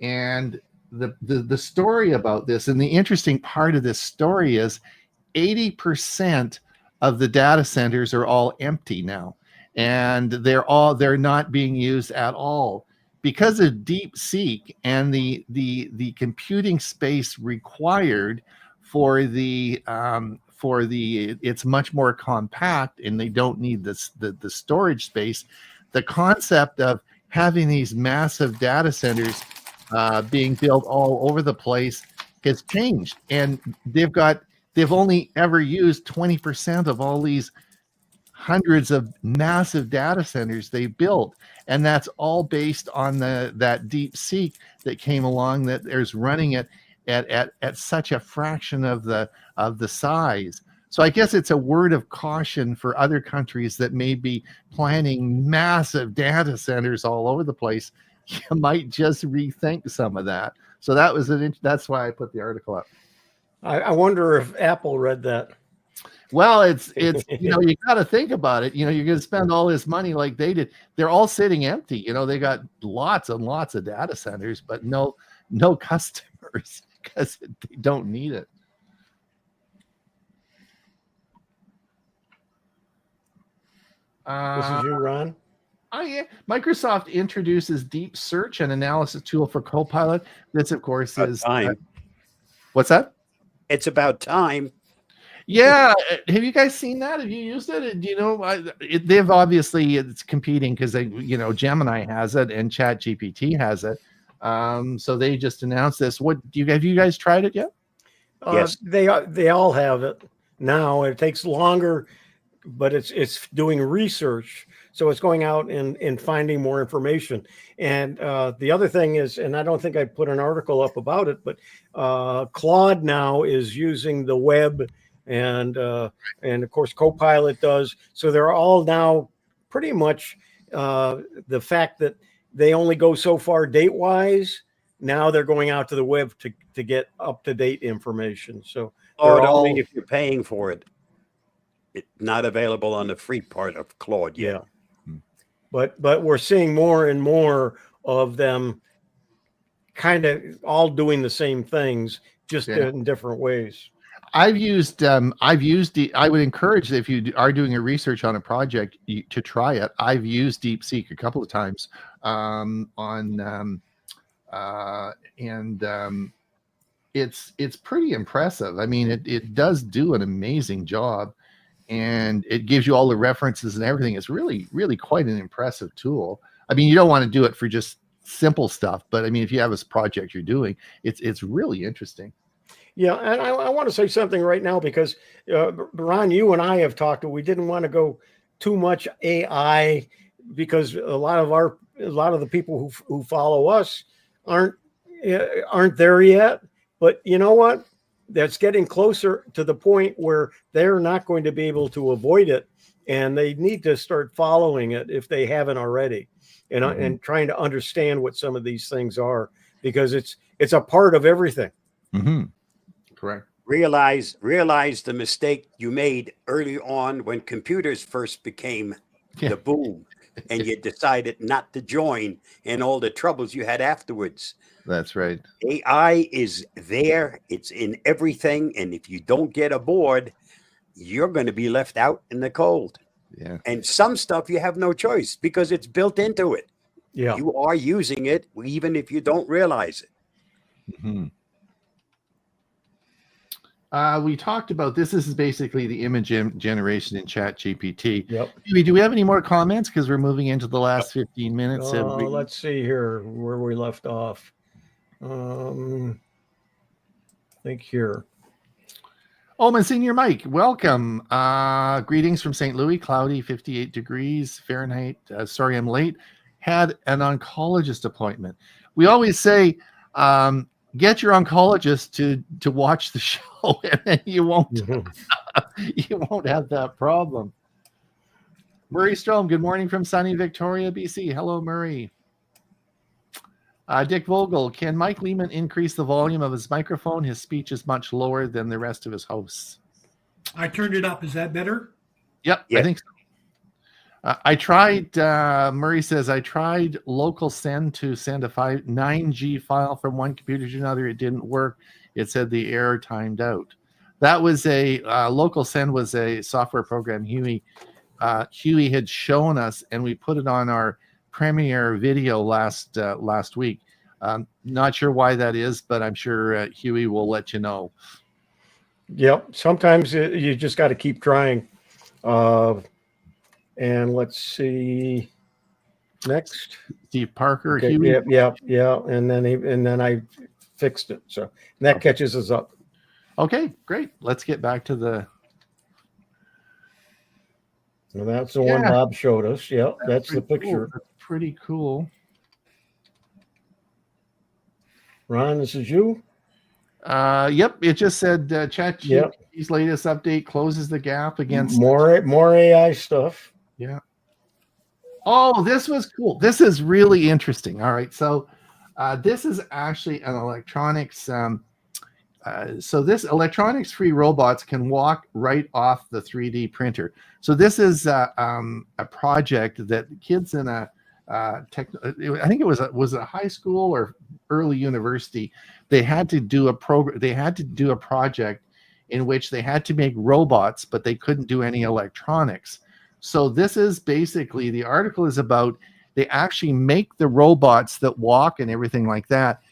And the story about this, and the interesting part of this story is 80% of the data centers are all empty now, and they're not being used at all because of DeepSeek and the computing space required for it's much more compact, and they don't need the storage space. The concept of having these massive data centers being built all over the place has changed, and they've only ever used 20% of all these hundreds of massive data centers they built. And that's all based on that DeepSeek that came along that is running it at such a fraction of the size. So I guess it's a word of caution for other countries that may be planning massive data centers all over the place. You might just rethink some of that. So that's why I put the article up. I wonder if Apple read that. Well, it's you got to think about it. You're going to spend all this money like they did. They're all sitting empty. They got lots and lots of data centers, but no customers because they don't need it. This is you, Ron. Oh yeah, Microsoft introduces deep search and analysis tool for Copilot. This, of course, is time. What's that? It's about time. Yeah, have you guys seen that? Have you used it? Do you know? They've obviously it's competing because Gemini has it and Chat GPT has it. So they just announced this. Have you guys tried it yet? Yes. They all have it now. It takes longer, but it's doing research, so it's going out and finding more information. And the other thing is, and I don't think I put an article up about it, but Claude now is using the web, and of course Copilot does. So they're all now pretty much the fact that they only go so far date wise. Now they're going out to the web to get up to date information. So Claude they're all, only if you're paying for it. It's not available on the free part of Claude yet. yeah. But we're seeing more and more of them kind of all doing the same things, just in different ways. I would encourage if you are doing a research on a project to try it. I've used DeepSeek a couple of times it's pretty impressive. I mean, it does do an amazing job, and it gives you all the references and everything. It's really, really quite an impressive tool. I mean, you don't want to do it for just simple stuff, but I mean, if you have this project you're doing, it's really interesting. Yeah, and I want to say something right now because Ron, you and I have talked. We didn't want to go too much AI because a lot of the people who follow us aren't there yet. But you know what? That's getting closer to the point where they're not going to be able to avoid it, and they need to start following it if they haven't already, and trying to understand what some of these things are, because it's a part of everything. Mm-hmm. Correct. Realize the mistake you made early on when computers first became the boom, and you decided not to join, and all the troubles you had afterwards. That's right. AI is there. It's in everything. And if you don't get aboard, you're going to be left out in the cold. Yeah. And some stuff you have no choice because it's built into it. Yeah. You are using it even if you don't realize it. Mm-hmm. We talked about this. This is basically the image generation in Chat GPT. Yep. Do we have any more comments? Because we're moving into the last 15 minutes. Let's see here where we left off. I think here. Oh, Monsignor Mike, welcome. Greetings from St. Louis, cloudy, 58 degrees Fahrenheit. Sorry I'm late. Had an oncologist appointment. We always say, get your oncologist to watch the show, and then you won't you won't have that problem. Murray Strom, good morning from sunny Victoria, BC. Hello, Murray. Dick Vogel, can Mike Leaman increase the volume of his microphone? His speech is much lower than the rest of his hosts. I turned it up. Is that better? Yep, I think so. I tried, Murray says, I tried local send to send a 9G file from one computer to another. It didn't work. It said the error timed out. That was a local send was a software program Hewie had shown us, and we put it on our premiere video last week. Not sure why that is, but I'm sure Hewie will let you know. Yep. Sometimes you just got to keep trying. And let's see. Next, Steve Parker. Okay, Hewie. Yeah. And then I fixed it. So that catches us up. Okay, great. Let's get back to the. Well, that's the one Bob showed us. Yeah, that's the picture. Cool. That's pretty cool. Ron, this is you? Yep. It just said ChatGPT's latest update closes the gap against more AI stuff. Yeah. Oh, this was cool. This is really interesting. All right. So this is actually an electronics. So this electronics-free robots can walk right off the 3D printer. So this is a project that kids in I think it was a high school or early university. They had to do a program. They had to do a project in which they had to make robots, but they couldn't do any electronics. So this is basically, the article is about, they actually make the robots that walk and everything like that,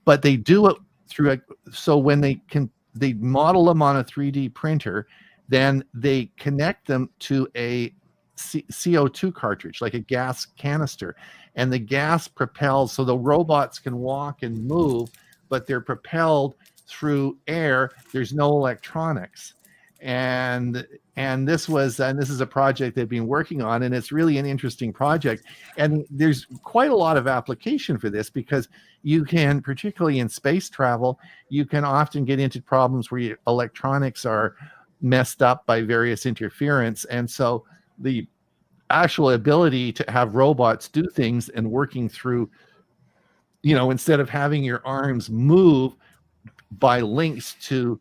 but they do it through so when they can they model them on a 3D printer, then they connect them to a CO2 cartridge, like a gas canister, and the gas propels, so the robots can walk and move, but they're propelled through air. There's no electronics. And this is a project they've been working on, and it's really an interesting project. And there's quite a lot of application for this, because you can, particularly in space travel, you can often get into problems where your electronics are messed up by various interference. And so the actual ability to have robots do things and working through, instead of having your arms move by links to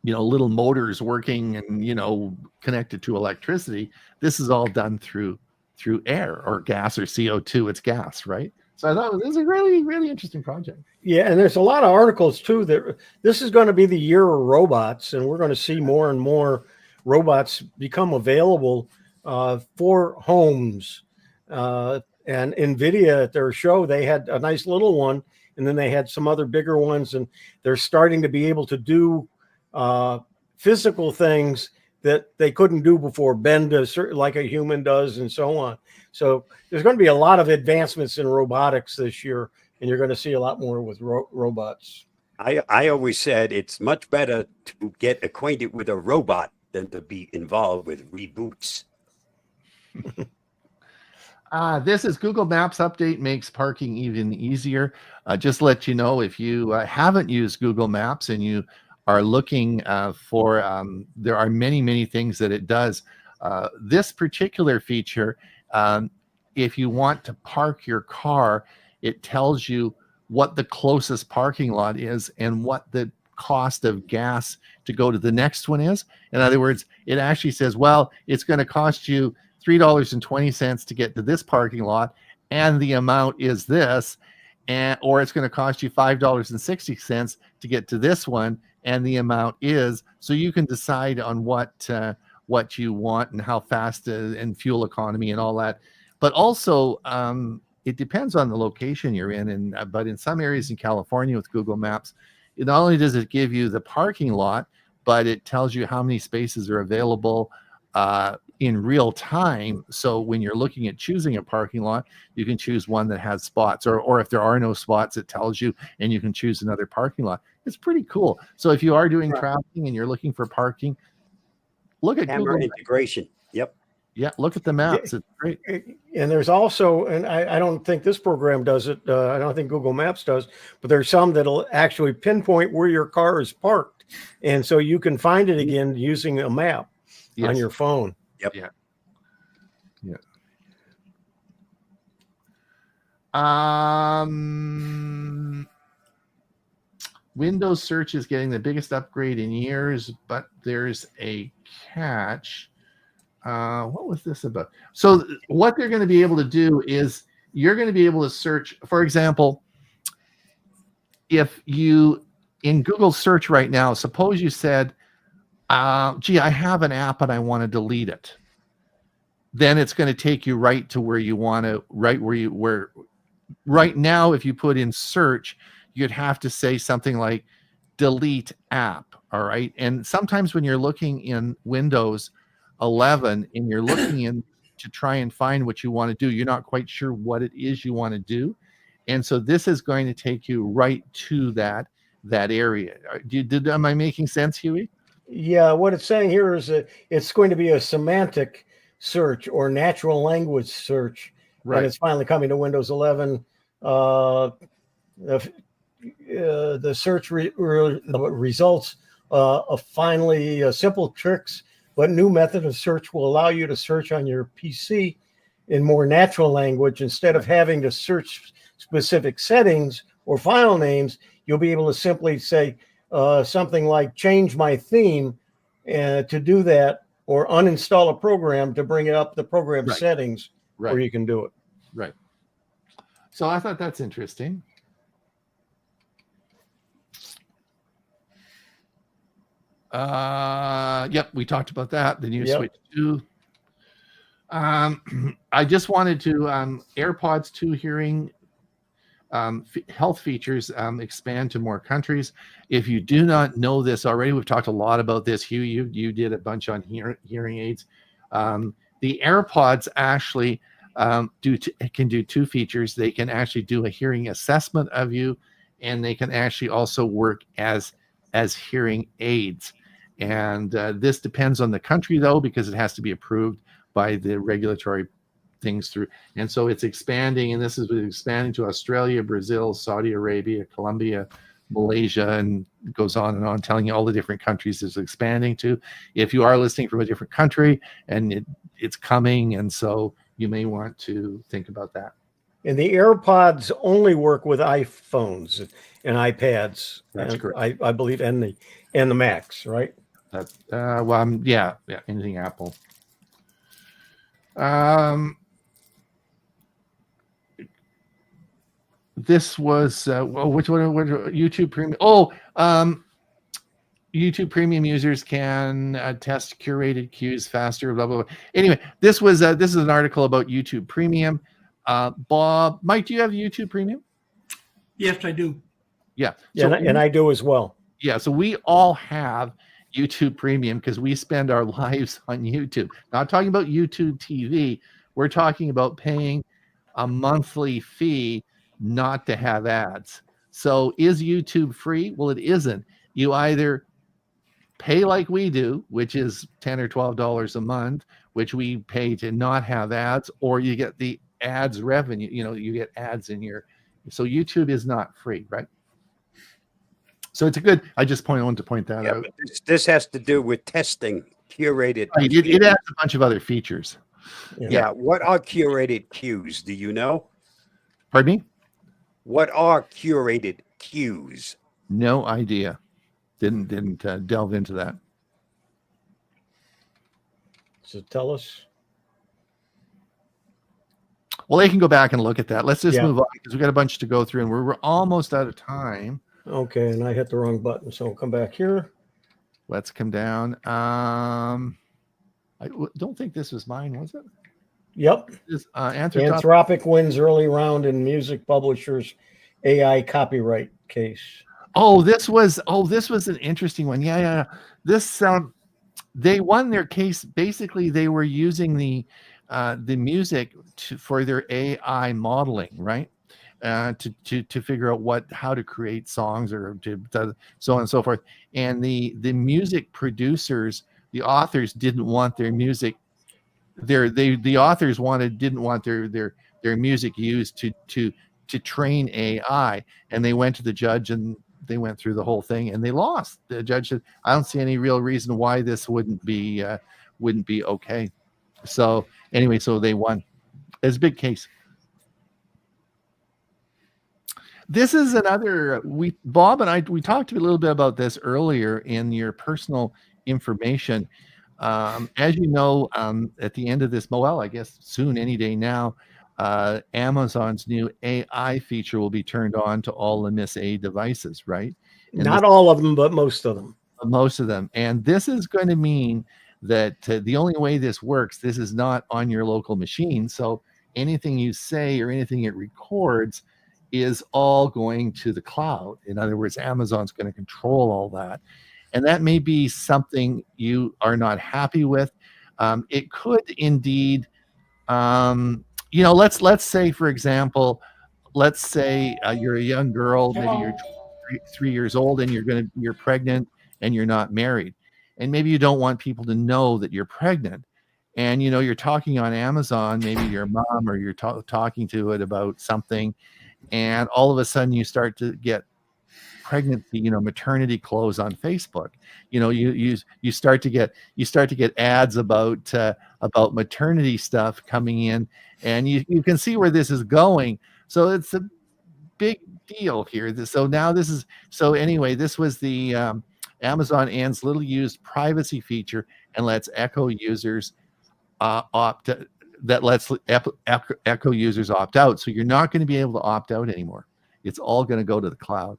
little motors working and connected to electricity, this is all done through air or gas or CO2. It's gas, right? So I thought this is a really, really interesting project. Yeah, and there's a lot of articles too that this is going to be the year of robots, and we're going to see more and more robots become available for homes. And NVIDIA at their show, they had a nice little one, and then they had some other bigger ones, and they're starting to be able to do physical things that they couldn't do before, bend like a human does, and so on. So there's going to be a lot of advancements in robotics this year, and you're going to see a lot more with robots. I always said it's much better to get acquainted with a robot than to be involved with reboots. This is Google Maps update makes parking even easier. Just let you know, if you haven't used Google Maps and you are looking for, there are many, many things that it does. This particular feature, if you want to park your car, it tells you what the closest parking lot is and what the cost of gas to go to the next one is. In other words, it actually says, well, it's going to cost you $3.20 to get to this parking lot, and the amount is this, or it's going to cost you $5.60 to get to this one, and the amount is. So you can decide on what you want and how fast and fuel economy and all that. But also, it depends on the location you're in. But in some areas in California with Google Maps, not only does it give you the parking lot, but it tells you how many spaces are available in real time. So when you're looking at choosing a parking lot, you can choose one that has spots, or if there are no spots, it tells you, and you can choose another parking lot. It's pretty cool. So if you are doing traveling and you're looking for parking, look at Camera Google integration. Yep. Yeah, look at the maps. It's great. And there's also, and I don't think this program does it. I don't think Google Maps does, but there's some that'll actually pinpoint where your car is parked. And so you can find it again using a map on your phone. Yep. Yeah. Windows search is getting the biggest upgrade in years, but there's a catch. What was this about? So what they're going to be able to do is you're going to be able to search, for example, if you in Google search right now, suppose you said, gee, I have an app and I want to delete it. Then it's going to take you right to where you want to, right now, if you put in search, you'd have to say something like delete app. All right. And sometimes when you're looking in Windows 11 and you're looking in to try and find what you want to do, you're not quite sure what it is you want to do. And so this is going to take you right to that area. Am I making sense, Hewie? Yeah, what it's saying here is that it's going to be a semantic search or natural language search. Right. And it's finally coming to Windows 11. The search results of finally simple tricks, but new method of search will allow you to search on your PC in more natural language. Instead of having to search specific settings or file names, you'll be able to simply say something like change my theme to do that, or uninstall a program to bring it up the program settings where you can do it. Right. So I thought that's interesting. Yep, we talked about that. The new Switch 2. I just wanted to AirPods 2 hearing health features expand to more countries. If you do not know this already, we've talked a lot about this. Hewie, you did a bunch on hearing aids. The AirPods actually can do two features. They can actually do a hearing assessment of you, and they can actually also work as hearing aids. And this depends on the country, though, because it has to be approved by the regulatory things through. And so it's expanding, and this is expanding to Australia, Brazil, Saudi Arabia, Colombia, Malaysia, and it goes on and on, telling you all the different countries it's expanding to. If you are listening from a different country, and it's coming, and so you may want to think about that. And the AirPods only work with iPhones and iPads. That's correct. I believe, and the Macs, right? That's yeah, anything Apple. This was which one? YouTube Premium. YouTube Premium users can test curated cues faster. Blah blah blah. Anyway, this is an article about YouTube Premium. Bob, Mike, do you have YouTube Premium? Yes, I do. Yeah. Yeah, So and I do as well. Yeah, so we all have YouTube Premium because we spend our lives on YouTube. Not talking about YouTube TV. We're talking about paying a monthly fee not to have ads. So is YouTube free? Well, it isn't. You either pay like we do, which is $10 or $12 a month, which we pay to not have ads, or you get the ads revenue. You get ads in your. So YouTube is not free, right? So it's a good. I just wanted to point that out. But this has to do with testing curated. Right, it adds a bunch of other features. Yeah. What are curated cues? Do you know? Pardon me? What are curated cues? No idea. Didn't delve into that. So tell us. Well, they can go back and look at that. Let's just move on because we've got a bunch to go through, and we're almost out of time. Okay, and I hit the wrong button, so I'll come back here. Let's come down. I don't think this was mine, was it? Yep. Anthropic wins early round in music publishers AI copyright case. This was an interesting one. Yeah. This they won their case. Basically, they were using the music for their AI modeling, right? To figure out how to create songs or to so on and so forth. And the music producers, the authors didn't want their music. The authors didn't want their music used to train AI, and they went to the judge and they went through the whole thing and they lost. The judge said, "I don't see any real reason why this wouldn't be okay." So anyway, so they won. It's a big case. This is another. Bob and I talked a little bit about this earlier in your personal information. As you know, at the end of this, I guess soon, any day now, Amazon's new AI feature will be turned on to all the Miss A devices, right? And not all of them, but most of them. Most of them. And this is going to mean that the only way this works, this is not on your local machine. So anything you say or anything it records is all going to the cloud. In other words, Amazon's going to control all that. And that may be something you are not happy with. It could indeed, let's say, for example, you're a young girl, maybe you're 3 years old and you're pregnant and you're not married. And maybe you don't want people to know that you're pregnant. And, you're talking on Amazon, maybe your mom, or you're talking to it about something. And all of a sudden you start to get pregnancy, maternity clothes on Facebook. You start to get ads about maternity stuff coming in, and you can see where this is going. So it's a big deal here. This was the Amazon ends little used privacy feature and lets Echo users Echo users opt out. So you're not going to be able to opt out anymore. It's all going to go to the cloud.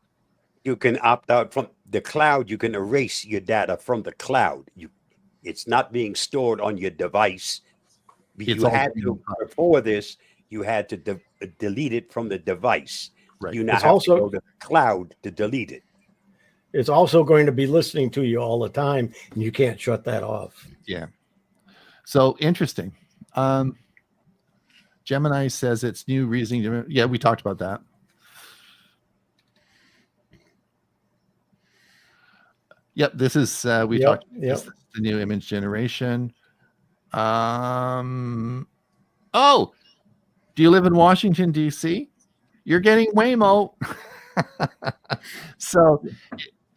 You can opt out from the cloud. You can erase your data from the cloud. It's not being stored on your device. Before this, you had to delete it from the device. Right. You now It's have also- to go to the cloud to delete it. It's also going to be listening to you all the time, and you can't shut that off. Yeah. So interesting. Gemini says it's new reasoning. Yeah, we talked about that. Yep, this is we Yep, talked. yep. This is the new image generation. Oh, do you live in Washington D.C.? You're getting Waymo. so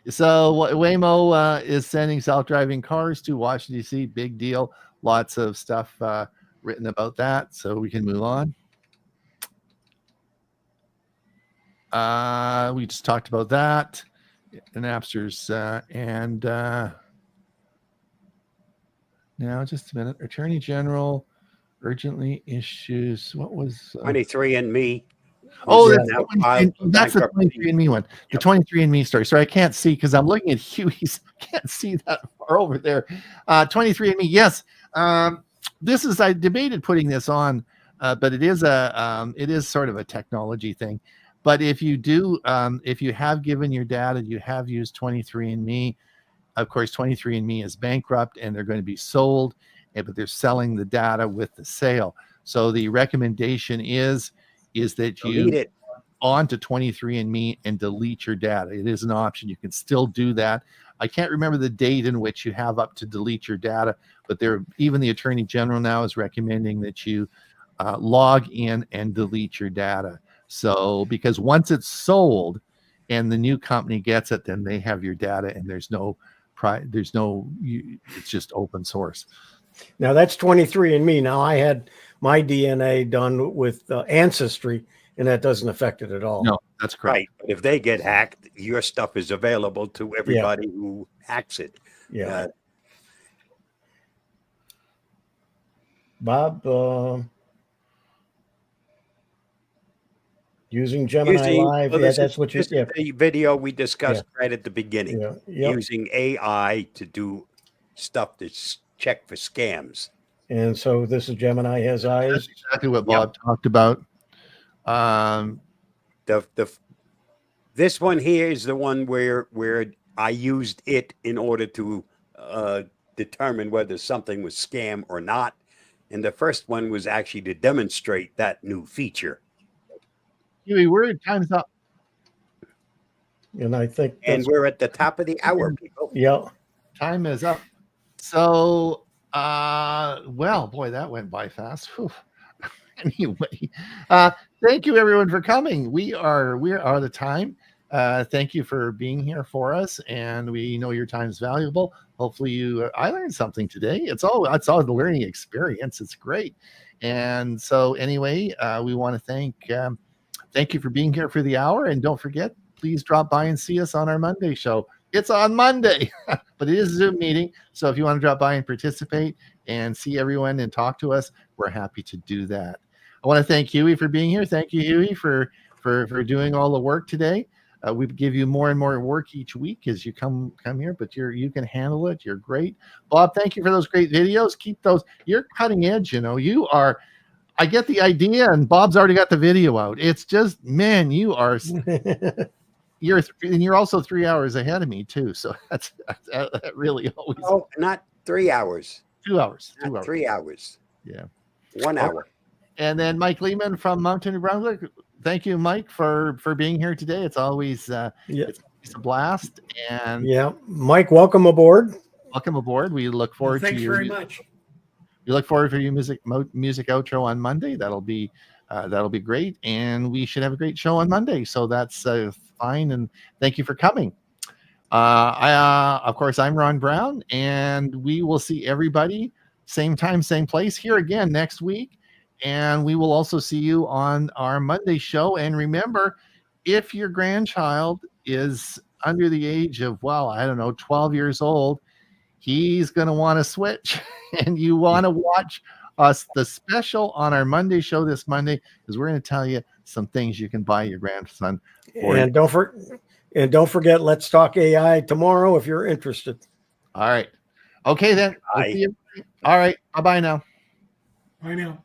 Waymo is sending self-driving cars to Washington D.C. Big deal. Lots of stuff written about that. So we can move on. We just talked about that. The Napsters and now just a minute. Attorney General urgently issues. What was 23andMe. Oh, is that's, now filed for that's the bankruptcy. 23andMe one. The Yep. 23andMe story. So I can't see because I'm looking at Hewie's. I can't see that far over there. 23andMe. Yes. This is, I debated putting this on, but it is sort of a technology thing. But if you do, if you have given your data, you have used 23andMe. Of course, 23andMe is bankrupt and they're going to be sold, but they're selling the data with the sale. So the recommendation is that you Delete it. on to 23andMe and delete your data. It is an option. You can still do that. I can't remember the date in which you have up to delete your data, but even the Attorney General now is recommending that you log in and delete your data. So because once it's sold and the new company gets it, then they have your data and it's just open source. Now that's 23andMe. Now I had my DNA done with Ancestry, and that doesn't affect it at all. No, that's correct. Right. But if they get hacked, your stuff is available to everybody who hacks it. Yeah. Bob, using Gemini Live. Well, Yeah, this that's is, what you. this Yeah. is the video we discussed right at the beginning. Yeah. Yep. Using AI to do stuff that's checked for scams. And so this is Gemini has eyes. That's exactly what Bob talked about. This one here is the one where I used it in order to determine whether something was scam or not. And the first one was actually to demonstrate that new feature. Huey, time's up. And I think And we're at the top of the hour, people. Yeah. Time is up. So well, boy, that went by fast. Whew. Anyway, thank you everyone for coming. We are the time. Thank you for being here for us, and we know your time is valuable. Hopefully I learned something today. It's all the learning experience. It's great. And so anyway, we want to thank you for being here for the hour, and don't forget, please drop by and see us on our Monday show. It's on Monday, but it is a Zoom meeting. So if you want to drop by and participate and see everyone and talk to us, we're happy to do that. I want to thank Hewie for being here. Thank you, Hewie, for doing all the work today. We give you more and more work each week as you come here, but you can handle it. You're great. Bob, thank you for those great videos. Keep those. You're cutting edge. You are. I get the idea, and Bob's already got the video out. It's just, man, you are. You're also 3 hours ahead of me too. So that really always. Oh, not 3 hours. 2 hours. Not 3 hours. Yeah. 1 hour. And then Mike Leaman from Mountain New Brunswick. Thank you, Mike, for being here today. It's always it's a blast. And Mike, welcome aboard. Welcome aboard. We look forward thanks to very much. We look forward to your music outro on Monday. That'll be great, and we should have a great show on Monday. So that's fine. And thank you for coming. Of course, I'm Ron Brown, and we will see everybody same time, same place here again next week. And we will also see you on our Monday show. And remember, if your grandchild is under the age of, 12 years old, he's going to want to switch. And you want to watch the special on our Monday show this Monday, because we're going to tell you some things you can buy your grandson. And don't forget, let's talk AI tomorrow if you're interested. All right. Okay, then. We'll see you. All right. Bye-bye now. Bye now.